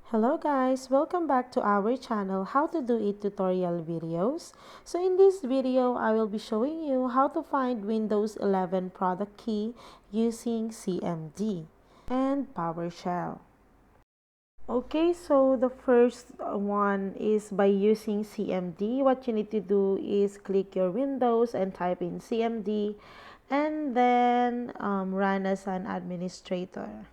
Hello guys, welcome back to our channel How to Do It tutorial videos. So in this video, I will be showing you how to find Windows 11 product key using CMD and PowerShell. Okay, so the first one is by using CMD. What you need to do is click your Windows and type in CMD and then run as an administrator.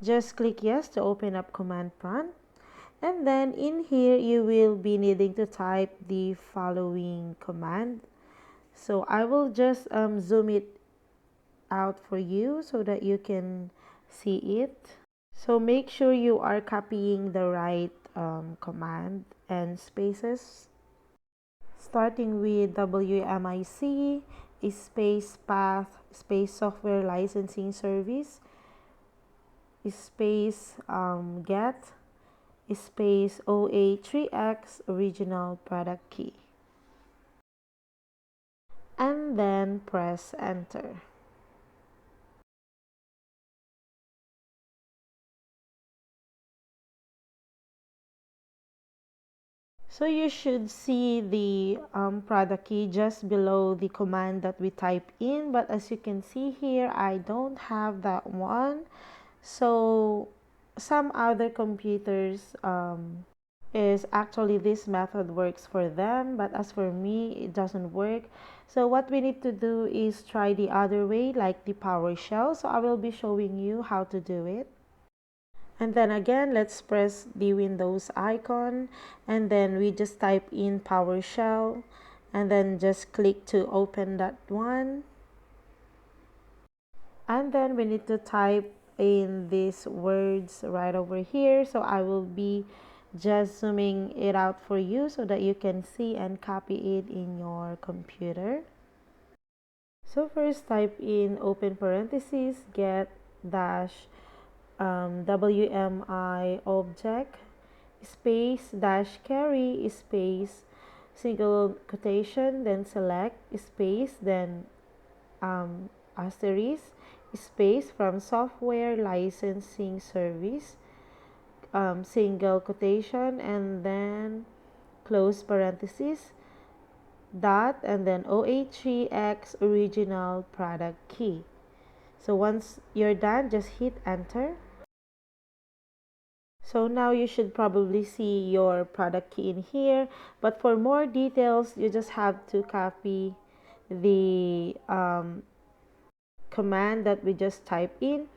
Just click yes to open up command prompt. And then in here, you will be needing to type the following command. So I will just zoom it out for you so that you can see it. So make sure you are copying the right command and spaces. Starting with WMIC, space path, space software licensing service, space get, space OA3X original product key, and then press enter. So you should see the product key just below the command that we type in, but as you can see here, I don't have that one. So some other computers is actually this method works for them, but as for me it doesn't work. So what we need to do is try the other way, like the PowerShell. So I will be showing you how to do it. And then again, let's press the Windows icon and then we just type in PowerShell and then just click to open that one. And then we need to type in these words right over here. So I will be just zooming it out for you so that you can see and copy it in your computer. So first type in open parentheses get dash WMI object space dash carry space single quotation, then select space, then asterisk space from software licensing service, single quotation, and then close parenthesis dot, and then OH3X original product key. So once you're done, just hit enter. So now you should probably see your product key in here, but for more details you just have to copy the command that we just typed in,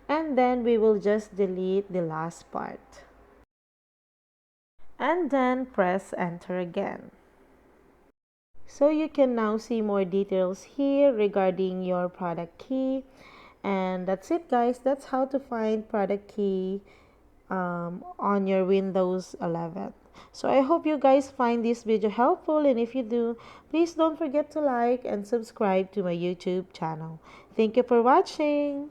and then we will just delete the last part and then press enter again. So you can now see more details here regarding your product key. And that's it guys, that's how to find product key on your Windows 11. So I hope you guys find this video helpful, and if you do, please don't forget to like and subscribe to my YouTube channel. Thank you for watching.